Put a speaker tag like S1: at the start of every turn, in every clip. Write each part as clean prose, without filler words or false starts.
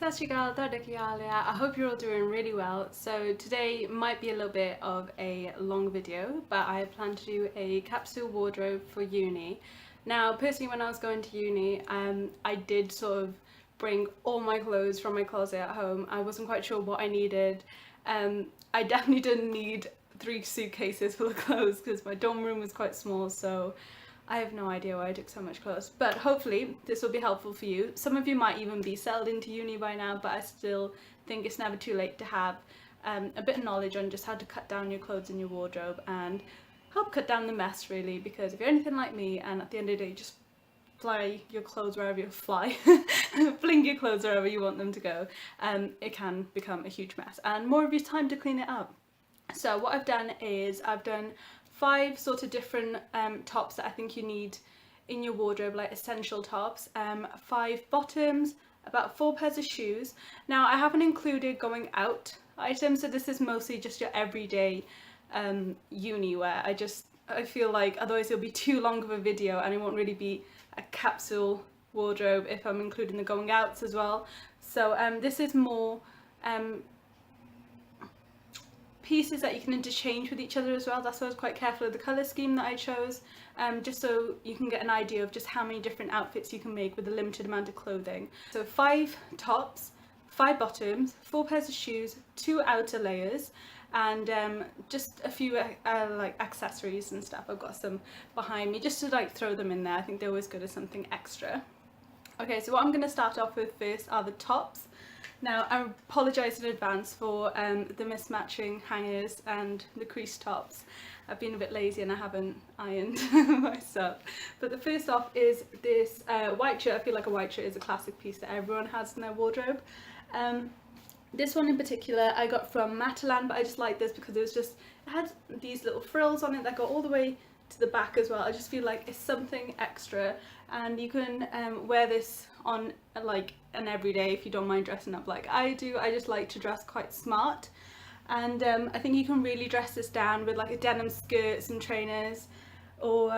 S1: Sat Shri Akal, I hope you're all doing really well. So today might be a little bit of a long video, but I plan to do a capsule wardrobe for uni. Now, personally, when I was going to uni, I did sort of bring all my clothes from my closet at home. I wasn't quite sure what I needed. I definitely didn't need 3 suitcases full of clothes because my dorm room was quite small, so I have no idea why I took so much clothes, but hopefully this will be helpful for you. Some of you might even be settled into uni by now, but I still think it's never too late to have a bit of knowledge on just how to cut down your clothes in your wardrobe and help cut down the mess, really, because if you're anything like me and at the end of the day just fly your clothes wherever you fly, fling your clothes wherever you want them to go, it can become a huge mess and more of your time to clean it up. So what I've done is I've done 5 sort of different tops that I think you need in your wardrobe, like essential tops, 5 bottoms, about 4 pairs of shoes. Now I haven't included going out items, so this is mostly just your everyday uni wear. I feel like otherwise it'll be too long of a video and it won't really be a capsule wardrobe if I'm including the going outs as well. So this is more pieces that you can interchange with each other as well. That's why I was quite careful of the colour scheme that I chose, just so you can get an idea of just how many different outfits you can make with a limited amount of clothing. So 5 tops, 5 bottoms, 4 pairs of shoes, 2 outer layers, and just a few like accessories and stuff. I've got some behind me just to like throw them in there. I think they're always good as something extra. Okay, so what I'm going to start off with first are the tops. Now, I apologise in advance for the mismatching hangers and the crease tops. I've been a bit lazy and I haven't ironed my stuff. But the first off is this white shirt. I feel like a white shirt is a classic piece that everyone has in their wardrobe. This one in particular I got from Matalan, but I just like this because it had these little frills on it that go all the way to the back as well. I just feel like it's something extra, and you can wear this on like an everyday if you don't mind dressing up like I do. I just like to dress quite smart, and I think you can really dress this down with like a denim skirt, some trainers, or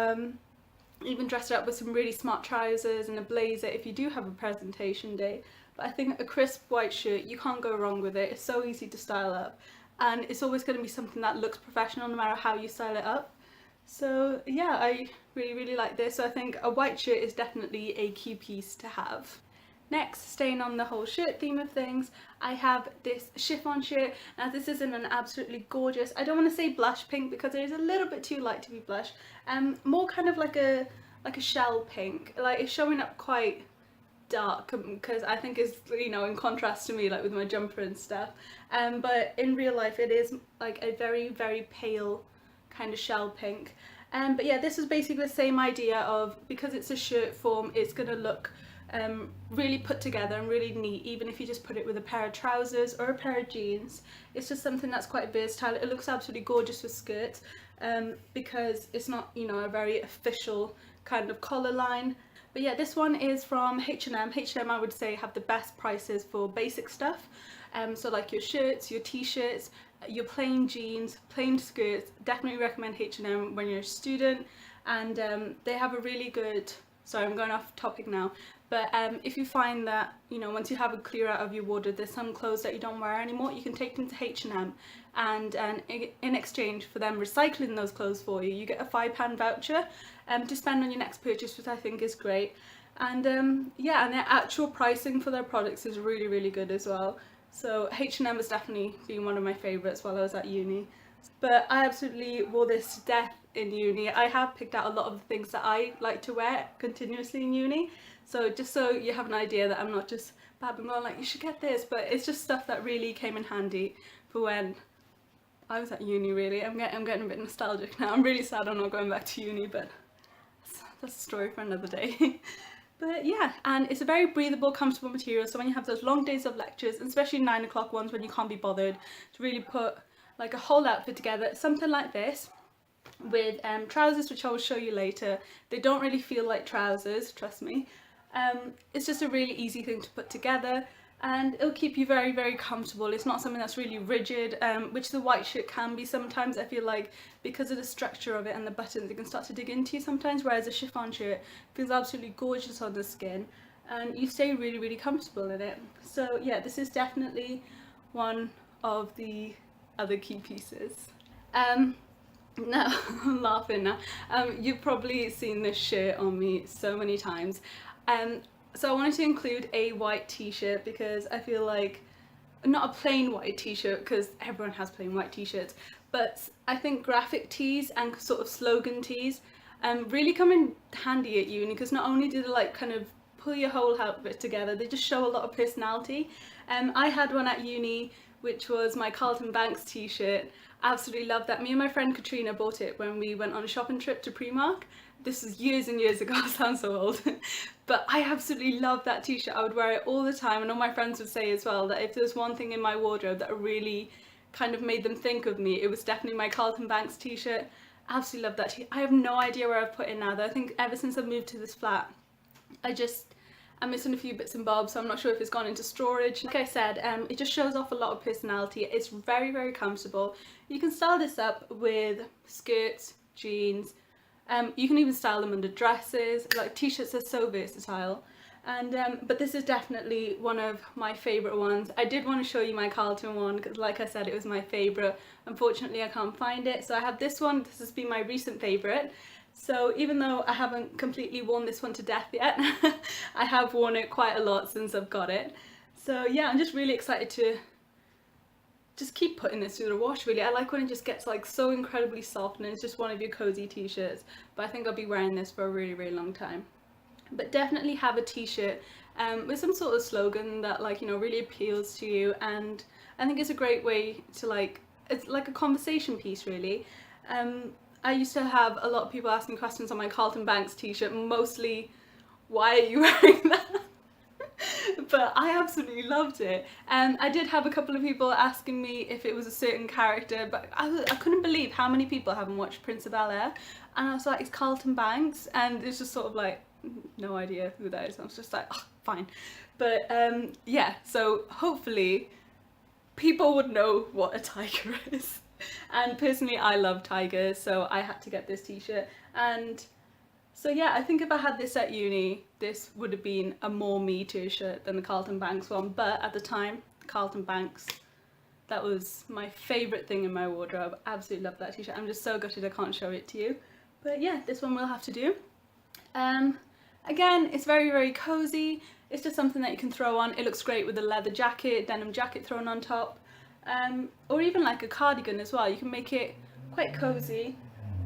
S1: even dress it up with some really smart trousers and a blazer if you do have a presentation day. But I think a crisp white shirt, you can't go wrong with it. It's so easy to style up, and it's always going to be something that looks professional no matter how you style it up. So yeah, I really like this. So I think a white shirt is definitely a key piece to have. Next, staying on the whole shirt theme of things, I have this chiffon shirt. Now this is in an absolutely gorgeous, I don't want to say blush pink because it is a little bit too light to be blush, more kind of like a shell pink. Like, it's showing up quite dark because I think it's, you know, in contrast to me, like with my jumper and stuff, but in real life it is like a very pale kind of shell pink. But yeah, this is basically the same idea of, because it's a shirt form, it's gonna look really put together and really neat, even if you just put it with a pair of trousers or a pair of jeans. It's just something that's quite versatile. It looks absolutely gorgeous with skirts, because it's not, you know, a very official kind of collar line. But yeah, this one is from H&M. H&M, I would say, have the best prices for basic stuff. So like your shirts, your t-shirts, your plain jeans, plain skirts, definitely recommend H&M when you're a student. And they have a really good, sorry, I'm going off topic now, but if you find that, you know, once you have a clear out of your wardrobe, there's some clothes that you don't wear anymore, you can take them to H&M, and in exchange for them recycling those clothes for you, you get a £5 voucher to spend on your next purchase, which I think is great. And yeah, and their actual pricing for their products is really good as well. So H&M has definitely been one of my favourites while I was at uni. But I absolutely wore this to death in uni. I have picked out a lot of the things that I like to wear continuously in uni. So just so you have an idea that I'm not just babbling on like, you should get this, but it's just stuff that really came in handy for when I was at uni, really. I'm getting a bit nostalgic now. I'm really sad I'm not going back to uni, but that's a story for another day. But yeah, and it's a very breathable, comfortable material, so when you have those long days of lectures, and especially 9 o'clock ones when you can't be bothered to really put like a whole outfit together, something like this with trousers, which I will show you later. They don't really feel like trousers, trust me. It's just a really easy thing to put together, and it'll keep you very comfortable. It's not something that's really rigid, which the white shirt can be sometimes. I feel like because of the structure of it and the buttons, it can start to dig into you sometimes, whereas a chiffon shirt feels absolutely gorgeous on the skin. and you stay really, really comfortable in it. So yeah, this is definitely one of the other key pieces. Now, I'm laughing now. You've probably seen this shirt on me so many times. So I wanted to include a white t-shirt because I feel like, not a plain white t-shirt because everyone has plain white t-shirts, but I think graphic tees and sort of slogan tees really come in handy at uni, because not only do they like kind of pull your whole outfit together, they just show a lot of personality. I had one at uni which was my Carlton Banks t-shirt. Absolutely loved that. Me and my friend Katrina bought it when we went on a shopping trip to Primark. This was years and years ago, I sound so old. But I absolutely loved that t-shirt. I would wear it all the time, and all my friends would say as well that if there was one thing in my wardrobe that really kind of made them think of me, it was definitely my Carlton Banks t-shirt. Absolutely love that t-shirt. I have no idea where I've put it now though. I think ever since I've moved to this flat, I'm missing a few bits and bobs, so I'm not sure if it's gone into storage. Like I said, it just shows off a lot of personality. It's very, very comfortable. You can style this up with skirts, jeans, you can even style them under dresses. Like, t-shirts are so versatile. And but this is definitely one of my favourite ones. I did want to show you my Carlton one because, like I said, it was my favourite. Unfortunately, I can't find it, so I have this one. This has been my recent favourite. So even though I haven't completely worn this one to death yet, I have worn it quite a lot since I've got it. So yeah, I'm just really excited to just keep putting this through the wash really. I like when it just gets like so incredibly soft and it's just one of your cozy t-shirts. But I think I'll be wearing this for a really, really long time. But definitely have a t-shirt with some sort of slogan that, like, you know, really appeals to you, and I think it's a great way to, like, it's like a conversation piece really. I used to have a lot of people asking questions on my Carlton Banks t-shirt, mostly, why are you wearing that? But I absolutely loved it. And I did have a couple of people asking me if it was a certain character, but I couldn't believe how many people haven't watched Prince of Bel-Air. And I was like, it's Carlton Banks, and it's just sort of like, no idea who that is. I was just like, oh, fine. But yeah, so hopefully people would know what a tiger is. And personally, I love tigers, so I had to get this t-shirt. And so yeah, I think if I had this at uni, this would have been a more me t-shirt than the Carlton Banks one. But at the time, Carlton Banks, that was my favourite thing in my wardrobe. Absolutely love that t-shirt. I'm just so gutted I can't show it to you. But yeah, this one will have to do. Again, it's very, very cozy. It's just something that you can throw on. It looks great with a leather jacket, denim jacket thrown on top. Or even like a cardigan as well. You can make it quite cozy.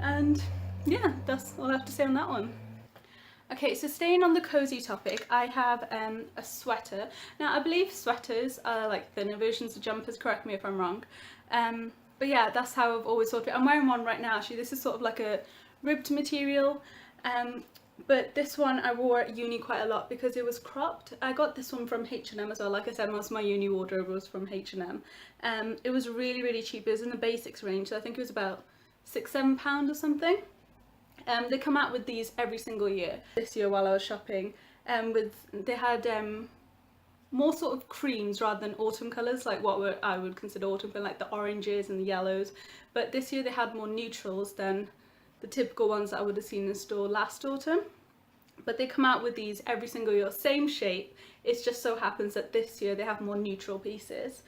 S1: And yeah, that's all I have to say on that one. Okay, so staying on the cozy topic, I have a sweater. Now, I believe sweaters are like thinner versions of jumpers, correct me if I'm wrong. But yeah, that's how I've always thought of it. I'm wearing one right now, actually. This is sort of like a ribbed material. But this one I wore at uni quite a lot because it was cropped. I got this one from H&M as well. Like I said, most of my uni wardrobe was from H&M. It was really, really cheap. It was in the basics range, so I think it was about £6-7 or something. They come out with these every single year. This year while I was shopping, they had more sort of creams rather than autumn colours, like what I would consider autumn, but like the oranges and the yellows. But this year they had more neutrals than the typical ones that I would have seen in store last autumn. But they come out with these every single year, same shape. It just so happens that this year they have more neutral pieces.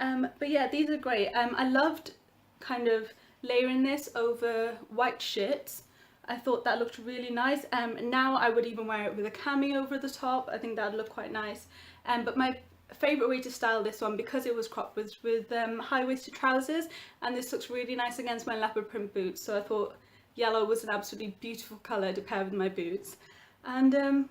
S1: But yeah, these are great. I loved kind of layering this over white shirts. I thought that looked really nice. Now I would even wear it with a cami over the top. I think that would look quite nice. But my favourite way to style this one, because it was cropped, was with high-waisted trousers, and this looks really nice against my leopard print boots, so I thought yellow was an absolutely beautiful colour to pair with my boots. And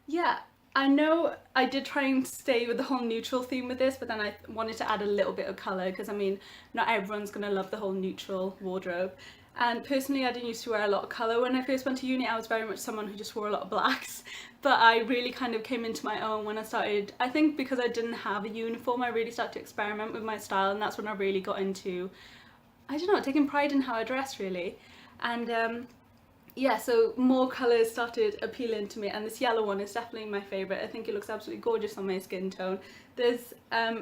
S1: yeah, I know I did try and stay with the whole neutral theme with this, but then I wanted to add a little bit of colour because, I mean, not everyone's going to love the whole neutral wardrobe. And personally, I didn't used to wear a lot of colour. When I first went to uni, I was very much someone who just wore a lot of blacks. But I really kind of came into my own when I started, I think because I didn't have a uniform, I really started to experiment with my style, and that's when I really got into, I don't know, taking pride in how I dress really. And yeah, so more colours started appealing to me, and this yellow one is definitely my favourite. I think it looks absolutely gorgeous on my skin tone. There's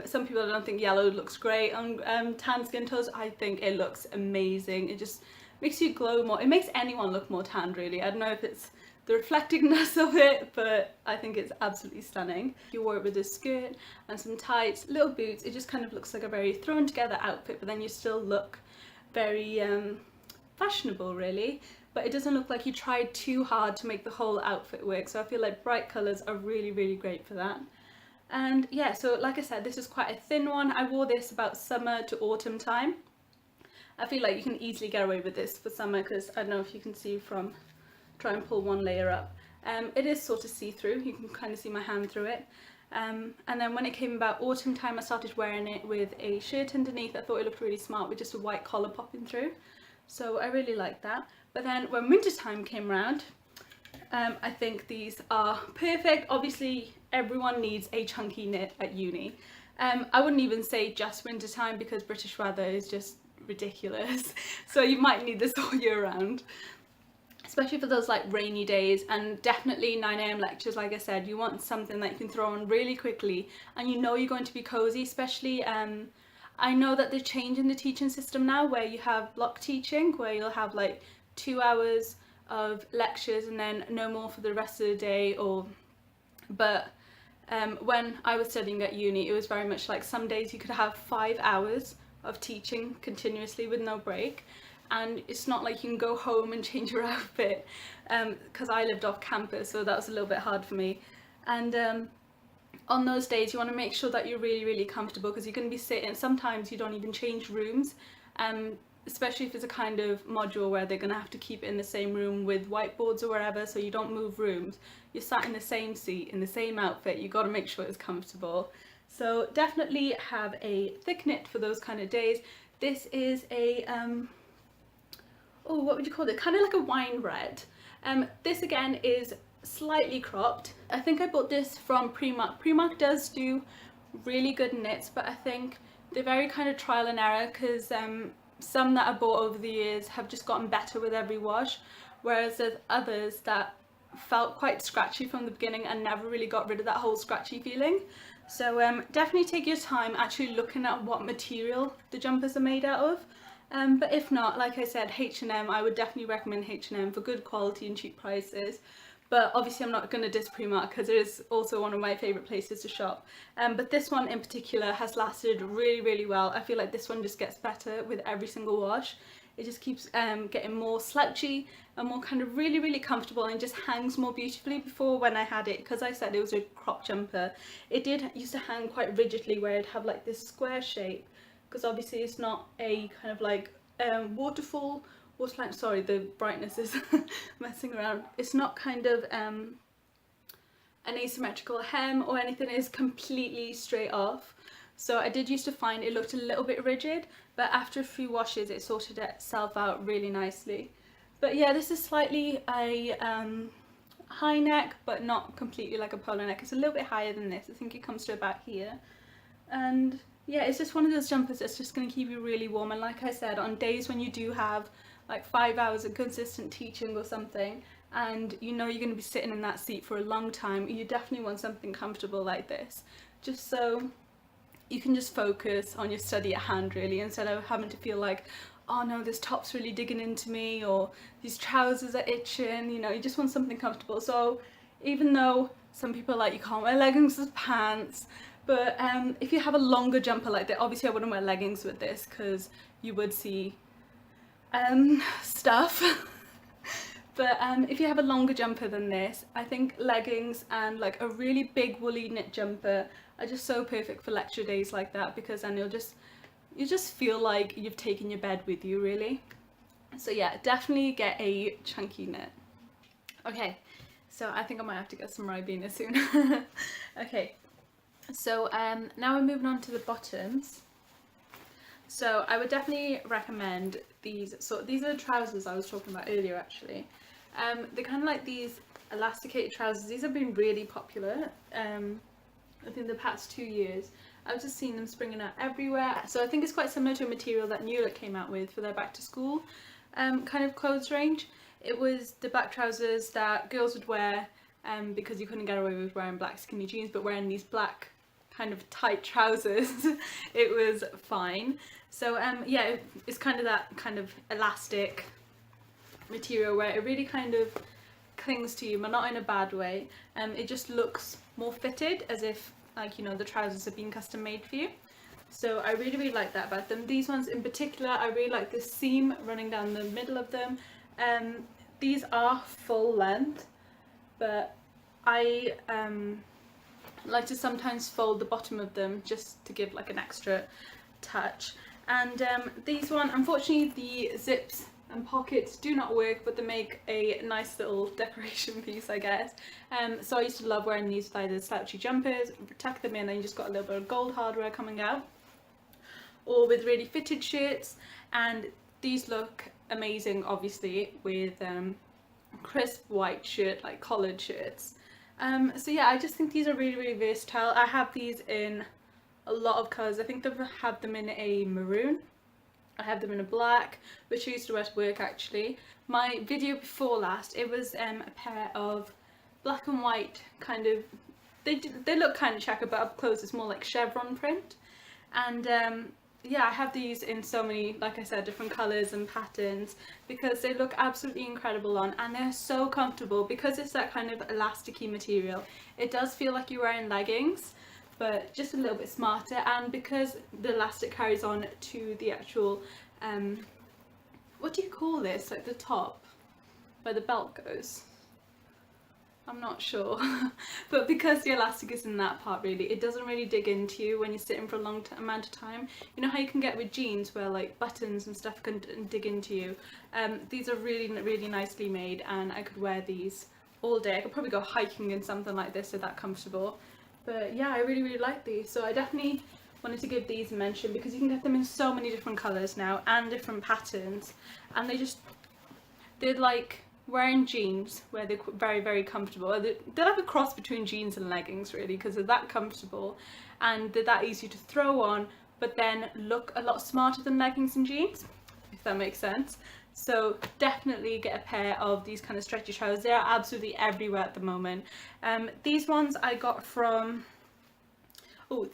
S1: some people that don't think yellow looks great on tan skin tones. I think it looks amazing. It just makes you glow more. It makes anyone look more tanned really. I don't know if it's the reflectiveness of it, but I think it's absolutely stunning. If you wore it with a skirt and some tights, little boots, it just kind of looks like a very thrown together outfit, but then you still look very fashionable really, but it doesn't look like you tried too hard to make the whole outfit work. So I feel like bright colours are really, really great for that. And yeah, so like I said, this is quite a thin one. I wore this about summer to autumn time. I feel like you can easily get away with this for summer because I don't know if you can see from, try and pull one layer up. It is sort of see-through, you can kind of see my hand through it. And then when it came about autumn time, I started wearing it with a shirt underneath. I thought it looked really smart with just a white collar popping through. So I really liked that. But then when winter time came around, I think these are perfect. Obviously everyone needs a chunky knit at uni. I wouldn't even say just winter time because British weather is just ridiculous. So you might need this all year round, especially for those like rainy days, and definitely 9 AM lectures. Like I said, you want something that you can throw on really quickly and you know you're going to be cozy. Especially I know that they're changing the teaching system now where you have block teaching, where you'll have like 2 hours of lectures and then no more for the rest of the day. But when I was studying at uni, it was very much like some days you could have 5 hours of teaching continuously with no break, and it's not like you can go home and change your outfit, because I lived off campus, so that was a little bit hard for me. And on those days you want to make sure that you're really, really comfortable, because you're going to be sitting, sometimes you don't even change rooms, especially if it's a kind of module where they're going to have to keep it in the same room with whiteboards or wherever, so you don't move rooms. You're sat in the same seat, in the same outfit, you've got to make sure it's comfortable. So definitely have a thick knit for those kind of days. This is a, oh, what would you call it? Kind of like a wine red. This again is slightly cropped. I think I bought this from Primark. Primark does do really good knits, but I think they're very kind of trial and error, because some that I bought over the years have just gotten better with every wash, whereas there's others that felt quite scratchy from the beginning and never really got rid of that whole scratchy feeling. So definitely take your time actually looking at what material the jumpers are made out of. But if not, like I said, H&M, I would definitely recommend H&M for good quality and cheap prices. But obviously I'm not going to diss Primark because it is also one of my favourite places to shop. But this one in particular has lasted really, really well. I feel like this one just gets better with every single wash. It just keeps getting more slouchy and more kind of really, really comfortable, and just hangs more beautifully. Before, when I had it, because I said it was a crop jumper, it used to hang quite rigidly where it'd have like this square shape, because obviously it's not a kind of like waterline, sorry, the brightness is messing around. It's not kind of an asymmetrical hem or anything, it's completely straight off. So I did used to find it looked a little bit rigid, but after a few washes it sorted itself out really nicely. But yeah, this is slightly a high neck, but not completely like a polo neck. It's a little bit higher than this. I think it comes to about here. And yeah, it's just one of those jumpers that's just going to keep you really warm. And like I said, on days when you do have like 5 hours of consistent teaching or something, and you know you're going to be sitting in that seat for a long time, you definitely want something comfortable like this, just so you can just focus on your study at hand really, instead of having to feel like, oh no, this top's really digging into me, or these trousers are itching, you know, you just want something comfortable. So even though some people are like, you can't wear leggings as pants, but if you have a longer jumper like that, obviously I wouldn't wear leggings with this because you would see stuff. But if you have a longer jumper than this, I think leggings and like a really big woolly knit jumper are just so perfect for lecture days like that, because then you just feel like you've taken your bed with you really. So yeah, definitely get a chunky knit. Okay, so I think I might have to get some Ribena soon. Okay, so now we're moving on to the bottoms. So I would definitely recommend these. So these are the trousers I was talking about earlier actually. They're kind of like these elasticated trousers. These have been really popular I think the past 2 years. I've just seen them springing out everywhere. So I think it's quite similar to a material that New Look came out with for their back to school kind of clothes range. It was the back trousers that girls would wear because you couldn't get away with wearing black skinny jeans, but wearing these black kind of tight trousers it was fine. So yeah, it's kind of that kind of elastic material where it really kind of clings to you, but not in a bad way. It just looks more fitted, as if, like, you know, the trousers have been custom made for you. So I really, really like that about them. These ones in particular, I really like the seam running down the middle of them. These are full length, but I like to sometimes fold the bottom of them just to give like an extra touch. And these one, unfortunately the zips and pockets do not work, but they make a nice little decoration piece, I guess. So I used to love wearing these with either slouchy jumpers, tuck them in and you just got a little bit of gold hardware coming out, or with really fitted shirts. And these look amazing obviously with crisp white shirt, like collared shirts. So yeah, I just think these are really, really versatile. I have these in a lot of colours. I think they have them in a maroon, I have them in a black, which I used to wear to work actually. My video before last, it was a pair of black and white kind of, they look kind of checkered, but up close it's more like chevron print. And yeah, I have these in so many, like I said, different colours and patterns, because they look absolutely incredible on, and they're so comfortable because it's that kind of elasticy material. It does feel like you're wearing leggings, but just a little bit smarter, and because the elastic carries on to the actual, what do you call this, like the top, where the belt goes? I'm not sure. But because the elastic is in that part, really, it doesn't really dig into you when you're sitting for a long amount of time. You know how you can get with jeans where like buttons and stuff can dig into you? These are really, really nicely made, and I could wear these all day. I could probably go hiking in something like this, they're that comfortable. But yeah, I really, really like these. So I definitely wanted to give these a mention, because you can get them in so many different colours now and different patterns, and they're like wearing jeans where they're very, very comfortable. They're like a cross between jeans and leggings really, because they're that comfortable and they're that easy to throw on, but then look a lot smarter than leggings and jeans, if that makes sense. So definitely get a pair of these kind of stretchy trousers. They are absolutely everywhere at the moment. These ones I got from,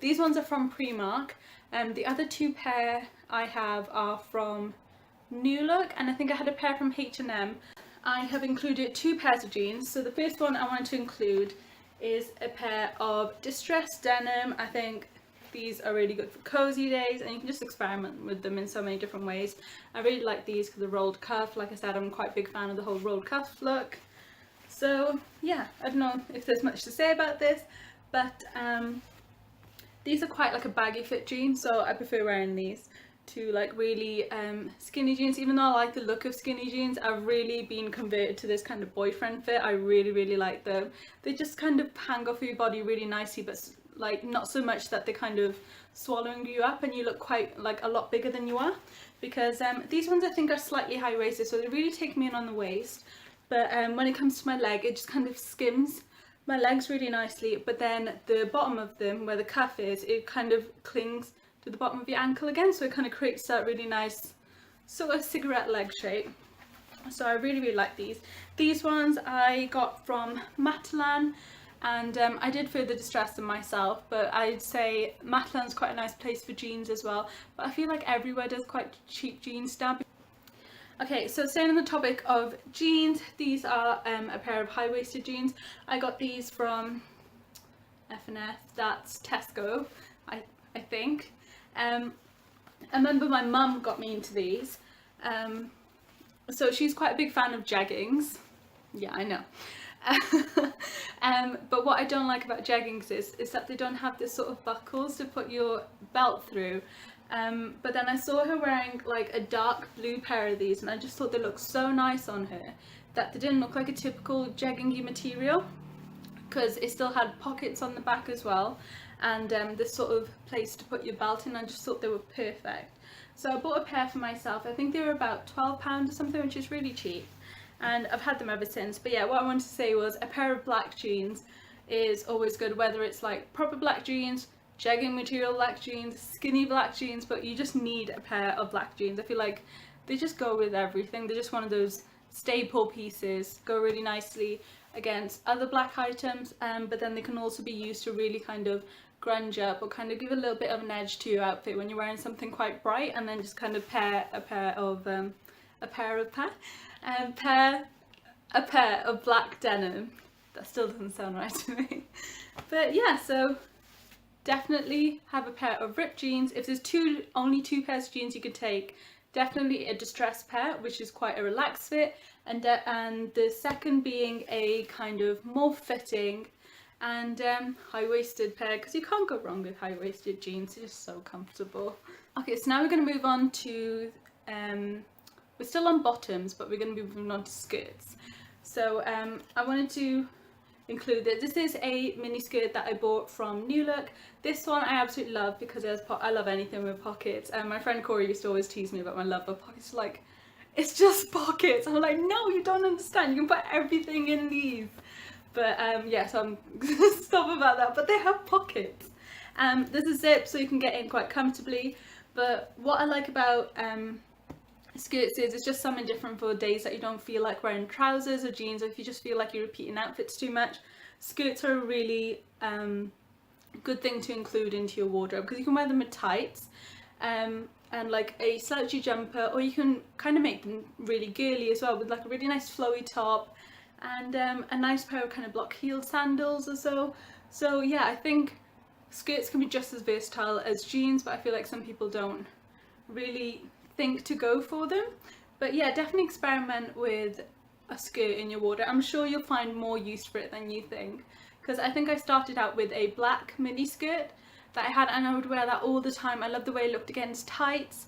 S1: these ones are from Primark. The other two pair I have are from New Look, and I think I had a pair from H&M. I have included two pairs of jeans. So the first one I wanted to include is a pair of distressed denim. I think these are really good for cozy days, and you can just experiment with them in so many different ways. I really like these because the rolled cuff, like I said, I'm quite a big fan of the whole rolled cuff look. So yeah, I don't know if there's much to say about this, but these are quite like a baggy fit jeans, so I prefer wearing these to like really skinny jeans. Even though I like the look of skinny jeans, I've really been converted to this kind of boyfriend fit. I really, really like them. They just kind of hang off your body really nicely, but like not so much that they're kind of swallowing you up and you look quite like a lot bigger than you are, because these ones I think are slightly high-waisted, so they really take me in on the waist, but when it comes to my leg, it just kind of skims my legs really nicely. But then the bottom of them, where the cuff is, it kind of clings to the bottom of your ankle again, so it kind of creates that really nice sort of cigarette leg shape. So I really, really like these. These ones I got from Matalan, and I did further distress them myself, but I'd say Matalan's quite a nice place for jeans as well, but I feel like everywhere does quite cheap jeans now. Okay, so staying on the topic of jeans, these are a pair of high-waisted jeans. I got these from F&F, that's Tesco, I think. I remember my mum got me into these, so she's quite a big fan of jeggings. Yeah, I know. But what I don't like about jeggings is that they don't have this sort of buckles to put your belt through. But then I saw her wearing like a dark blue pair of these, and I just thought they looked so nice on her that they didn't look like a typical jeggingy material, because it still had pockets on the back as well, and this sort of place to put your belt in. I just thought they were perfect. So I bought a pair for myself. I think they were about £12 or something, which is really cheap, and I've had them ever since. But yeah, what I wanted to say was a pair of black jeans is always good, whether it's like proper black jeans, jegging material black jeans, skinny black jeans, but you just need a pair of black jeans. I feel like they just go with everything. They're just one of those staple pieces, go really nicely against other black items, but then they can also be used to really kind of grunge up or kind of give a little bit of an edge to your outfit when you're wearing something quite bright, and then just kind of pair a pair of black denim. That still doesn't sound right to me. But yeah, so definitely have a pair of ripped jeans. If there's only two pairs of jeans you could take, definitely a distressed pair, which is quite a relaxed fit, and the second being a kind of more fitting and high-waisted pair, because you can't go wrong with high-waisted jeans. They're just so comfortable. Okay, so now we're going to move on to we're still on bottoms, but we're going to be moving on to skirts. So I wanted to include this. This is a mini skirt that I bought from New Look. This one I absolutely love because I love anything with pockets, and my friend Corey used to always tease me about my love of pockets. Like, it's just pockets. I'm like, no, you don't understand, you can put everything in these. But yeah, so I'm gonna stop about that, but they have pockets. There's a zip so you can get in quite comfortably, but what I like about skirts is it's just something different for days that you don't feel like wearing trousers or jeans, or if you just feel like you're repeating outfits too much. Skirts are a really good thing to include into your wardrobe because you can wear them with tights and like a slouchy jumper, or you can kind of make them really girly as well with like a really nice flowy top and a nice pair of kind of block-heeled sandals or so. So yeah, I think skirts can be just as versatile as jeans, but I feel like some people don't really think to go for them. But yeah, definitely experiment with a skirt in your wardrobe. I'm sure you'll find more use for it than you think, because I think I started out with a black mini skirt that I had, and I would wear that all the time. I love the way it looked against tights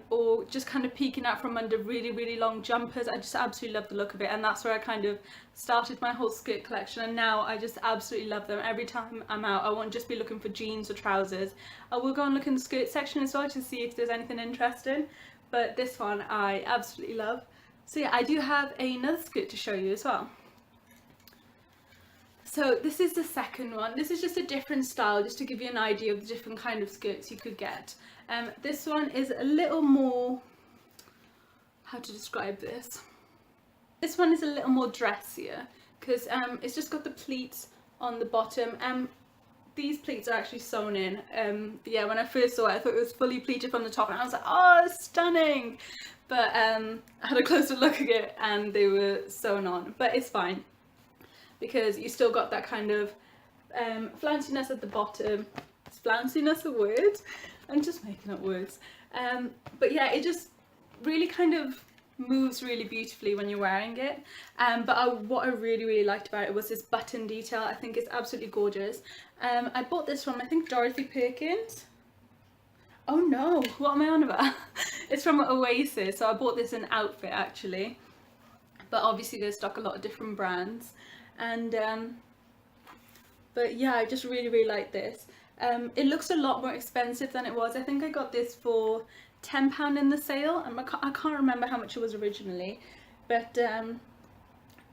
S1: or just kind of peeking out from under really long jumpers. I just absolutely love the look of it, and that's where I kind of started my whole skirt collection, and now I just absolutely love them. Every time I'm out, I won't just be looking for jeans or trousers. I will go and look in the skirt section as well to see if there's anything interesting, but this one I absolutely love. So yeah, I do have another skirt to show you as well. So this is the second one. This is just a different style, just to give you an idea of the different kind of skirts you could get. This one is a little more, how to describe this? This one is a little more dressier because it's just got the pleats on the bottom. These pleats are actually sewn in. Yeah, when I first saw it, I thought it was fully pleated from the top, and I was like, oh, it's stunning. But I had a closer look at it, and they were sewn on. But it's fine, because you still got that kind of flounciness at the bottom. Is flounciness a word? I'm just making up words. But yeah, it just really kind of moves really beautifully when you're wearing it. But what I really liked about it was this button detail. I think it's absolutely gorgeous. I bought this from, I think, Dorothy Perkins. Oh no, what am I on about? It's from Oasis, so I bought this in outfit actually. But obviously they stock a lot of different brands. And but yeah, I just really like this. It looks a lot more expensive than it was. I think I got this for £10 in the sale, and I can't remember how much it was originally, but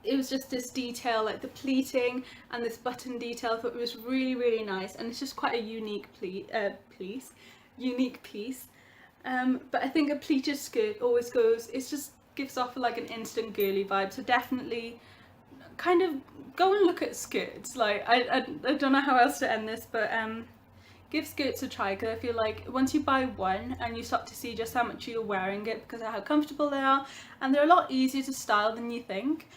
S1: it was just this detail, like the pleating and this button detail. I thought it was really nice, and it's just quite a unique piece. But I think a pleated skirt always gives off like an instant girly vibe, so definitely kind of go and look at skirts. Like I don't know how else to end this, but give skirts a try, because I feel like once you buy one and you start to see just how much you're wearing it because of how comfortable they are, and they're a lot easier to style than you think,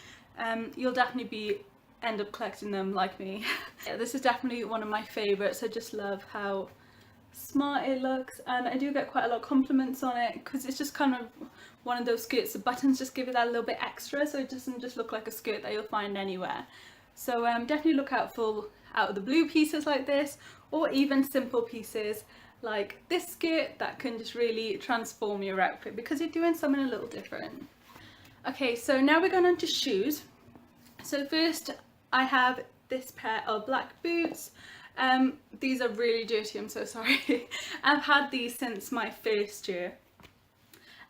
S1: you'll definitely end up collecting them like me. Yeah, this is definitely one of my favourites. I just love how smart it looks, and I do get quite a lot of compliments on it because it's just kind of one of those skirts, the buttons just give it that little bit extra, so it doesn't just look like a skirt that you'll find anywhere. So definitely look out for out of the blue pieces like this, or even simple pieces like this skirt that can just really transform your outfit because you're doing something a little different. Okay, so now we're going on to shoes. So first I have this pair of black boots. These are really dirty, I'm so sorry. I've had these since my first year.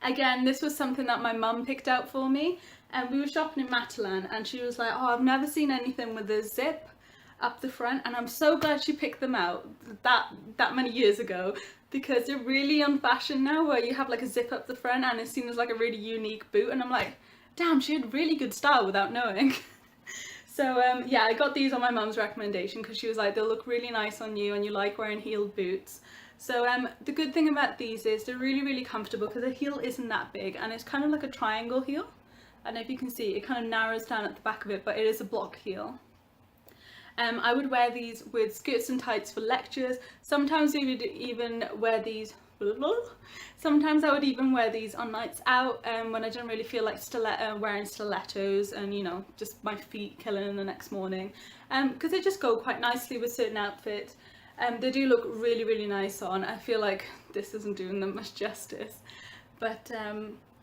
S1: Again, this was something that my mum picked out for me, and we were shopping in Matalan, and she was like, oh, I've never seen anything with a zip up the front, and I'm so glad she picked them out that many years ago, because they're really on fashion now, where you have like a zip up the front and it's seen as like a really unique boot, and I'm like, damn, she had really good style without knowing. So yeah, I got these on my mum's recommendation because she was like, they'll look really nice on you and you like wearing heeled boots. So the good thing about these is they're really comfortable because the heel isn't that big, and it's kind of like a triangle heel. I don't know if you can see, it kind of narrows down at the back of it, but it is a block heel. I would wear these with skirts and tights for lectures. Sometimes we would even wear these, sometimes I would even wear these on nights out when I didn't really feel like wearing stilettos and, you know, just my feet killing in the next morning. Because they just go quite nicely with certain outfits. They do look really, really nice on. I feel like this isn't doing them much justice. But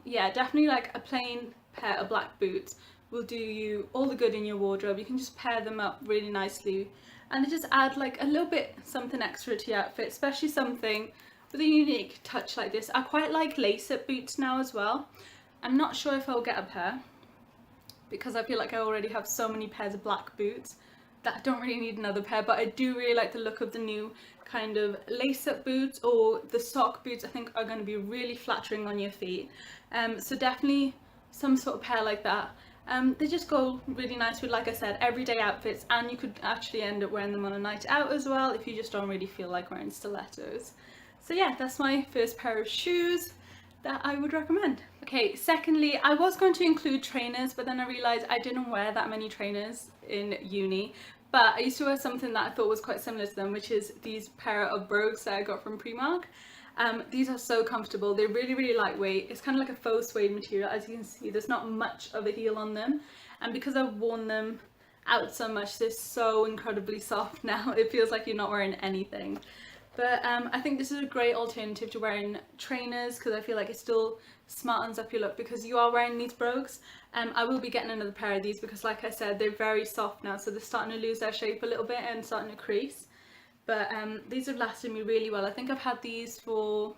S1: yeah, definitely like a plain pair of black boots will do you all the good in your wardrobe. You can just pair them up really nicely and they just add like a little bit something extra to your outfit, especially something with a unique touch like this. I quite like lace-up boots now as well. I'm not sure if I'll get a pair because I feel like I already have so many pairs of black boots that I don't really need another pair, but I do really like the look of the new kind of lace-up boots, or the sock boots I think are going to be really flattering on your feet. So definitely some sort of pair like that. They just go really nice with, like I said, everyday outfits, and you could actually end up wearing them on a night out as well if you just don't really feel like wearing stilettos. So yeah, that's my first pair of shoes that I would recommend. Okay, secondly, I was going to include trainers, but then I realised I didn't wear that many trainers in uni. But I used to wear something that I thought was quite similar to them, which is these pair of brogues that I got from Primark. These are so comfortable. They're really, really lightweight. It's kind of like a faux suede material. As you can see, there's not much of a heel on them. And because I've worn them out so much, they're so incredibly soft now. It feels like you're not wearing anything. But I think this is a great alternative to wearing trainers because I feel like it still smartens up your look because you are wearing these brogues. I will be getting another pair of these because, like I said, they're very soft now, so they're starting to lose their shape a little bit and starting to crease. But these have lasted me really well. I think I've had these for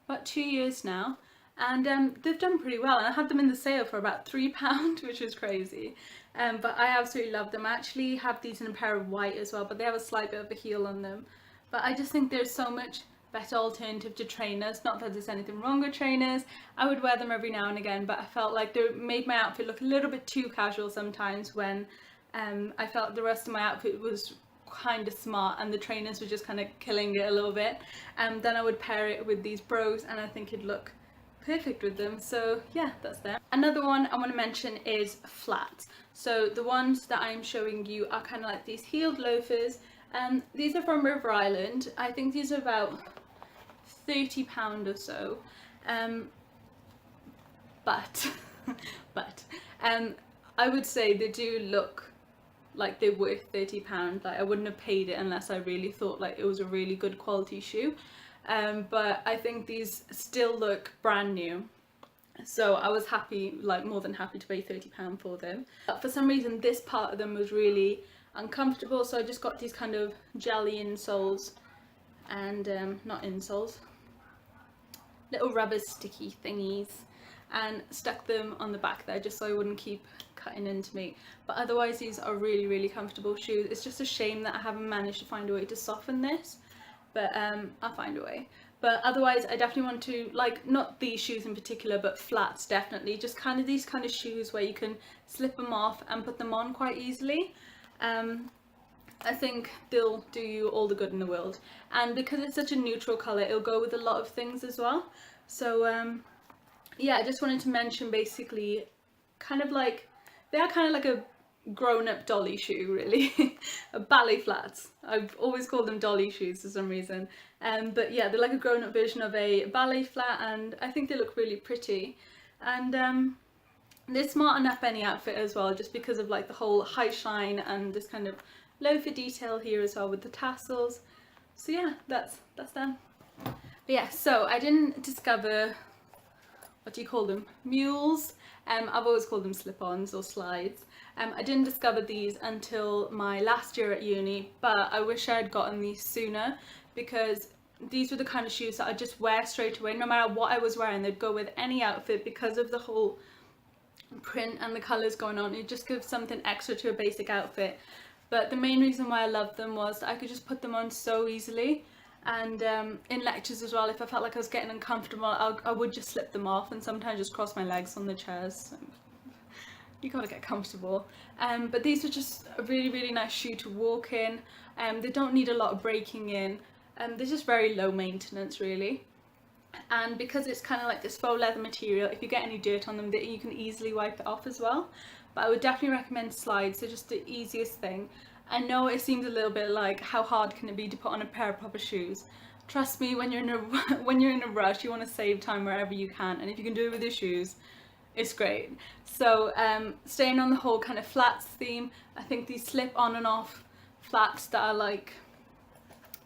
S1: about 2 years now, and they've done pretty well. And I had them in the sale for about £3, which is crazy. But I absolutely love them. I actually have these in a pair of white as well, but they have a slight bit of a heel on them. But I just think there's so much better alternative to trainers. Not that there's anything wrong with trainers. I would wear them every now and again, but I felt like they made my outfit look a little bit too casual sometimes when I felt the rest of my outfit was kind of smart and the trainers were just kind of killing it a little bit. Then I would pair it with these brogues and I think it'd look perfect with them. So yeah, that's them. Another one I want to mention is flats. So the ones that I'm showing you are kind of like these heeled loafers. These are from River Island. I think these are about £30 or so. But I would say they do look like they're worth £30. Like I wouldn't have paid it unless I really thought like it was a really good quality shoe. But I think these still look brand new. So I was happy, like more than happy to pay £30 for them. But for some reason this part of them was really uncomfortable, so I just got these kind of jelly insoles and not insoles, little rubber sticky thingies, and stuck them on the back there just so I wouldn't keep cutting into me. But otherwise these are really, really comfortable shoes. It's just a shame that I haven't managed to find a way to soften this, but I'll find a way. But otherwise I definitely want to, like, not these shoes in particular, but flats definitely, just kind of these kind of shoes where you can slip them off and put them on quite easily. I think they'll do you all the good in the world, and because it's such a neutral colour it'll go with a lot of things as well. So yeah, I just wanted to mention basically kind of like, they are kind of like a grown-up dolly shoe really. Ballet flats. I've always called them dolly shoes for some reason, but yeah, they're like a grown-up version of a ballet flat, and I think they look really pretty. And they're smart enough any outfit as well, just because of like the whole high shine and this kind of loafer detail here as well with the tassels. So yeah, that's them. But yeah, so I didn't discover, what do you call them, mules? I've always called them slip-ons or slides. I didn't discover these until my last year at uni, but I wish I had gotten these sooner because these were the kind of shoes that I'd just wear straight away. No matter what I was wearing, they'd go with any outfit because of the whole print and the colours going on. It just gives something extra to a basic outfit. But the main reason why I loved them was that I could just put them on so easily, and in lectures as well, if I felt like I was getting uncomfortable I would just slip them off and sometimes just cross my legs on the chairs. You gotta get comfortable. But these are just a really, really nice shoe to walk in. They don't need a lot of breaking in. They're just very low maintenance really. and because it's kind of like this faux leather material, if you get any dirt on them, you can easily wipe it off as well. But I would definitely recommend slides. They're just the easiest thing. I know it seems a little bit like, how hard can it be to put on a pair of proper shoes? Trust me, when you're in a when you're in a rush, you want to save time wherever you can, and if you can do it with your shoes, it's great. So staying on the whole kind of flats theme, I think these slip on and off flats that are like,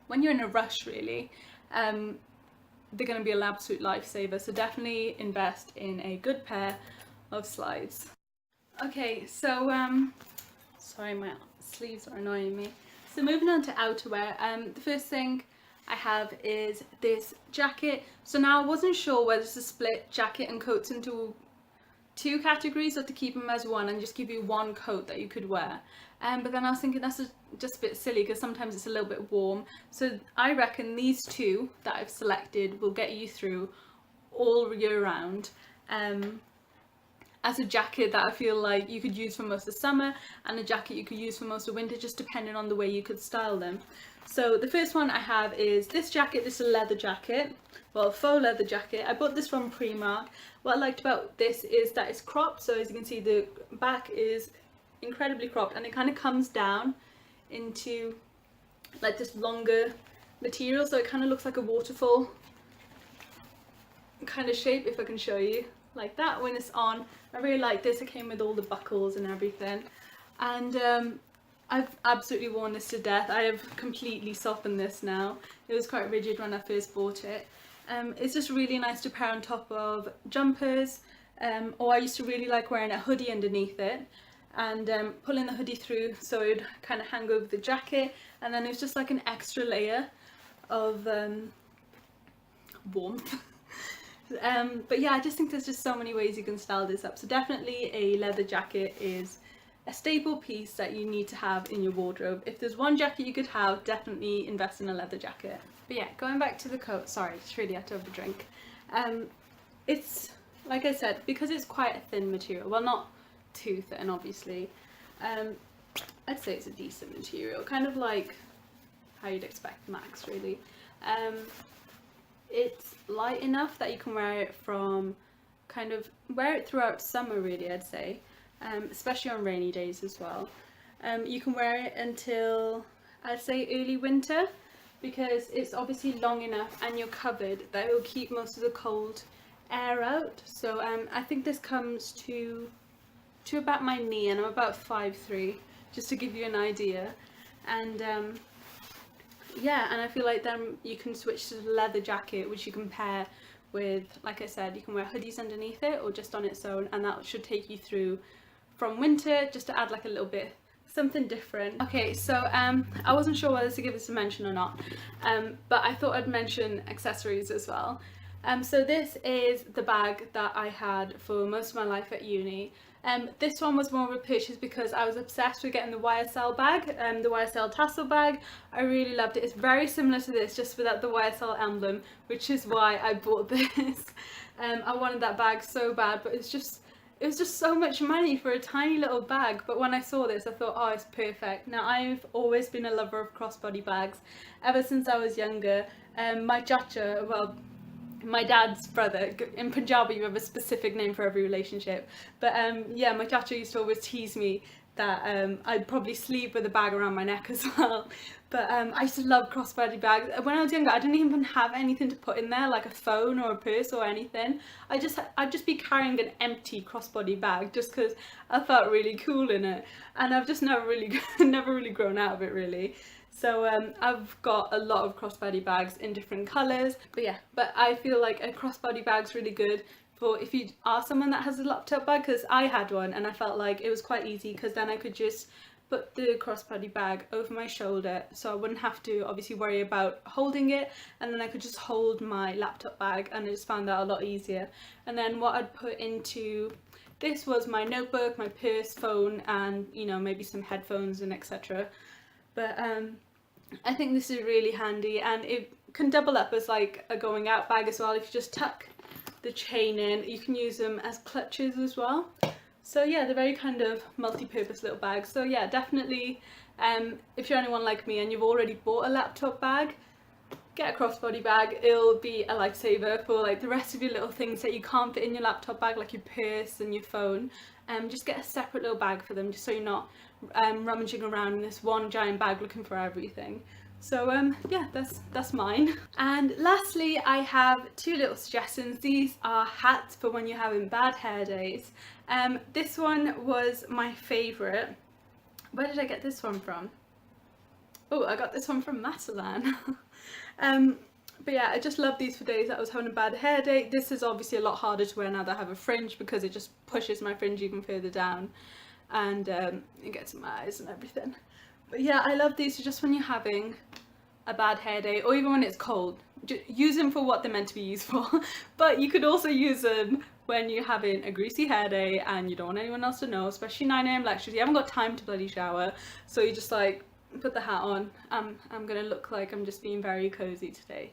S1: when you're in a rush really, they're going to be an absolute lifesaver. So definitely invest in a good pair of slides. Okay, so sorry, my sleeves are annoying me. So moving on to outerwear, the first thing I have is this jacket. So now I wasn't sure whether to split jacket and coats into two categories or to keep them as one and just give you one coat that you could wear. But then I was thinking that's just a bit silly because sometimes it's a little bit warm. So I reckon these two that I've selected will get you through all year round. As a jacket that I feel like you could use for most of summer, and a jacket you could use for most of winter, just depending on the way you could style them. So the first one I have is this jacket. This is a leather jacket, well, a faux leather jacket. I bought this from Primark. What I liked about this is that it's cropped, so as you can see the back is incredibly cropped, and it kind of comes down into like this longer material, so it kind of looks like a waterfall kind of shape, if I can show you, like that when it's on. I really like this. It came with all the buckles and everything, and I've absolutely worn this to death. I have completely softened this now. It was quite rigid when I first bought it. It's just really nice to pair on top of jumpers, or I used to really like wearing a hoodie underneath it and pulling the hoodie through so it would kind of hang over the jacket, and then it was just like an extra layer of warmth. But yeah, I just think there's just so many ways you can style this up. So definitely a leather jacket is a staple piece that you need to have in your wardrobe. If there's one jacket you could have, definitely invest in a leather jacket. But yeah, going back to the coat, sorry, just really had to have a drink. It's, like I said, because it's quite a thin material, well, not too thin obviously, I'd say it's a decent material, kind of like how you'd expect Max really. It's light enough that you can wear it from, kind of wear it throughout summer really, I'd say, especially on rainy days as well. You can wear it until, I'd say, early winter, because it's obviously long enough and you're covered that it will keep most of the cold air out. So I think this comes to about my knee, and I'm about 5'3", just to give you an idea. And yeah, and I feel like then you can switch to the leather jacket, which you can pair with, like I said, you can wear hoodies underneath it or just on its own, and that should take you through from winter, just to add like a little bit something different. Okay, so I wasn't sure whether to give this a mention or not, but I thought I'd mention accessories as well. So this is the bag that I had for most of my life at uni. This one was more of a purchase because I was obsessed with getting the YSL bag, the YSL tassel bag. I really loved it. It's very similar to this, just without the YSL emblem, which is why I bought this. I wanted that bag so bad, but it was just so much money for a tiny little bag. But when I saw this, I thought, oh, it's perfect. Now, I've always been a lover of crossbody bags ever since I was younger. My chacha, well, my dad's brother, in Punjabi you have a specific name for every relationship, but yeah, my chacha used to always tease me that I'd probably sleep with a bag around my neck as well. But I used to love crossbody bags. When I was younger, I didn't even have anything to put in there, like a phone or a purse or anything. I'd just be carrying an empty crossbody bag just because I felt really cool in it, and I've just never really grown out of it really. So I've got a lot of crossbody bags in different colours, but yeah, but I feel like a crossbody bag's really good for if you are someone that has a laptop bag, because I had one and I felt like it was quite easy, because then I could just put the crossbody bag over my shoulder, so I wouldn't have to obviously worry about holding it, and then I could just hold my laptop bag, and I just found that a lot easier. And then what I'd put into this was my notebook, my purse, phone, and you know, maybe some headphones and etc. But I think this is really handy, and it can double up as like a going out bag as well. If you just tuck the chain in, you can use them as clutches as well. So yeah, they're very kind of multi-purpose little bags. So yeah, definitely if you're anyone like me and you've already bought a laptop bag, get a crossbody bag. It'll be a lifesaver for like the rest of your little things that you can't fit in your laptop bag, like your purse and your phone. Just get a separate little bag for them, just so you're not rummaging around in this one giant bag looking for everything. So yeah, that's mine. And lastly, I have two little suggestions. These are hats for when you're having bad hair days. This one was my favourite. Where did I get this one from? Oh, I got this one from Matalan. But yeah, I just love these for days that I was having a bad hair day. This is obviously a lot harder to wear now that I have a fringe, because it just pushes my fringe even further down, and it gets in my eyes and everything. But yeah, I love these for just when you're having a bad hair day, or even when it's cold. Use them for what they're meant to be used for. But you could also use them when you're having a greasy hair day and you don't want anyone else to know, especially 9 AM lectures. You haven't got time to bloody shower, so you just like put the hat on. I'm gonna look like I'm just being very cozy today.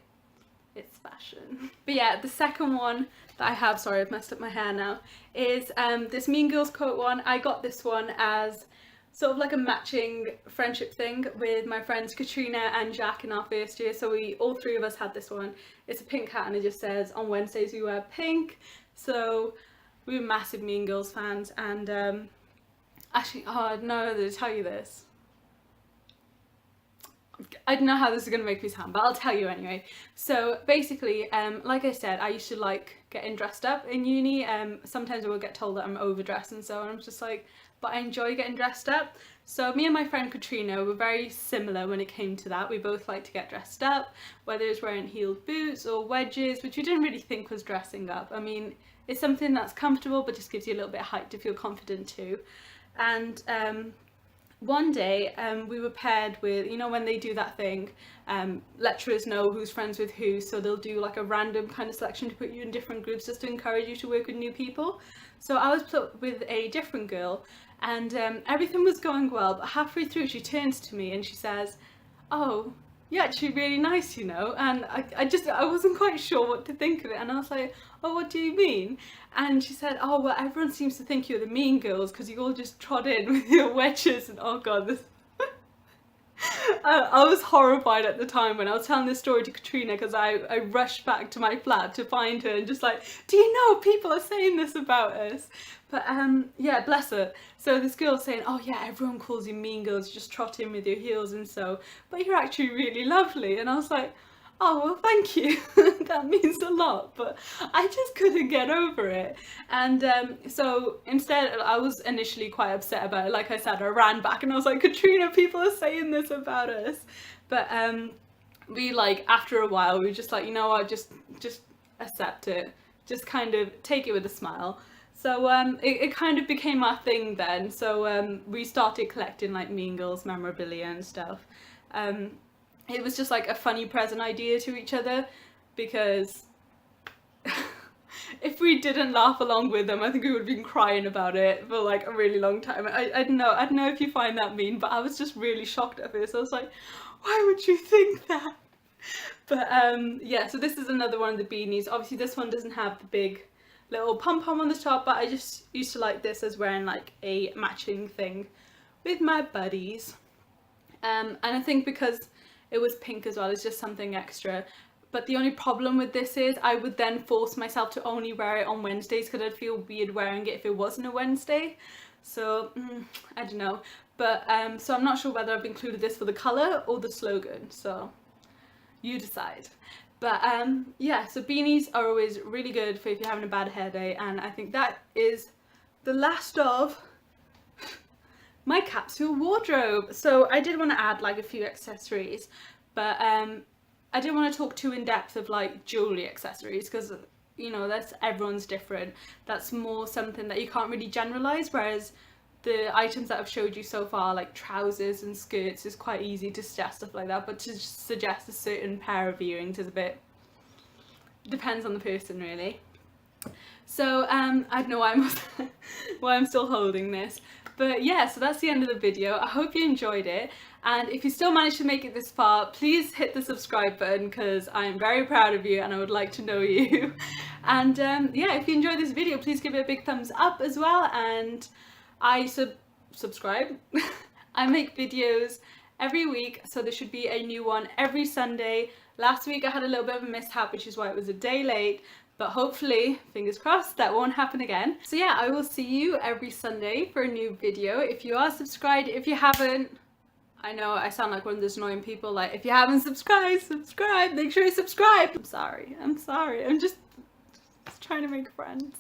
S1: It's fashion. But yeah, the second one that I have, sorry I've messed up my hair now, is this Mean Girls quote one. I got this one as sort of like a matching friendship thing with my friends Katrina and Jack in our first year. So all three of us had this one. It's a pink hat and it just says, "On Wednesdays we wear pink." So we were massive Mean Girls fans, and actually, oh, I don't know whether to tell you this. I don't know how this is going to make me sound, but I'll tell you anyway. So basically, like I said, I used to like getting dressed up in uni. Sometimes I will get told that I'm overdressed and so on. I'm just like, but I enjoy getting dressed up. So me and my friend Katrina were very similar when it came to that. We both like to get dressed up, whether it's wearing heeled boots or wedges, which we didn't really think was dressing up. I mean, it's something that's comfortable, but just gives you a little bit of height to feel confident too. And one day we were paired with, you know when they do that thing, lecturers know who's friends with who, so they'll do like a random kind of selection to put you in different groups just to encourage you to work with new people. So I was put with a different girl, and everything was going well, but halfway through she turns to me and she says, "Oh, you're actually really nice, you know." And I wasn't quite sure what to think of it, and I was like, "Oh, what do you mean?" And she said, "Oh, well, everyone seems to think you're the mean girls because you all just trot in with your wedges." And oh god, this I was horrified at the time when I was telling this story to Katrina, because I rushed back to my flat to find her and just like, "Do you know people are saying this about us?" But yeah, bless her. So this girl's saying, "Oh yeah, everyone calls you mean girls, you just trot in with your heels and so, but you're actually really lovely." And I was like, "Oh, well, thank you." That means a lot, but I just couldn't get over it. And so instead, I was initially quite upset about it. Like I said, I ran back and I was like, "Katrina, people are saying this about us." But we, like, after a while, we were just like, you know what, just accept it. Just kind of take it with a smile. So it kind of became our thing then. So we started collecting like Mean Girls memorabilia and stuff. It was just like a funny present idea to each other, because if we didn't laugh along with them, I think we would have been crying about it for like a really long time. I don't know if you find that mean, but I was just really shocked at this. I was like, why would you think that? But yeah, so this is another one of the beanies. Obviously this one doesn't have the big little pom-pom on the top, but I just used to like this as wearing like a matching thing with my buddies. And I think because it was pink as well, it's just something extra. But the only problem with this is I would then force myself to only wear it on Wednesdays, because I'd feel weird wearing it if it wasn't a Wednesday. So I don't know. But so I'm not sure whether I've included this for the colour or the slogan, so you decide. But yeah, so beanies are always really good for if you're having a bad hair day, and I think that is the last of my capsule wardrobe. So I did want to add like a few accessories, but I didn't want to talk too in depth of like jewellery accessories, because you know, everyone's different. That's more something that you can't really generalise, whereas the items that I've showed you so far, like trousers and skirts, is quite easy to suggest stuff like that, but to suggest a certain pair of earrings is a bit, depends on the person really. So I don't know why I'm still holding this, but yeah, so that's the end of the video. I hope you enjoyed it, and if you still managed to make it this far, please hit the subscribe button, because I am very proud of you and I would like to know you. And yeah, if you enjoyed this video, please give it a big thumbs up as well, and I subscribe. I make videos every week, so there should be a new one every Sunday. Last week I had a little bit of a mishap, which is why it was a day late, but hopefully, fingers crossed, that won't happen again. So yeah, I will see you every Sunday for a new video. If you are subscribed, if you haven't, I know I sound like one of those annoying people, like, if you haven't subscribed, subscribe, make sure you subscribe. I'm sorry, I'm just trying to make friends.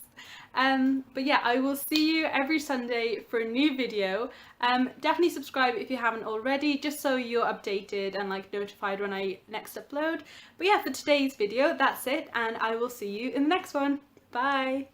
S1: But yeah, I will see you every Sunday for a new video. Definitely subscribe if you haven't already, just so you're updated and like notified when I next upload. But yeah, for today's video, that's it, and I will see you in the next one. Bye!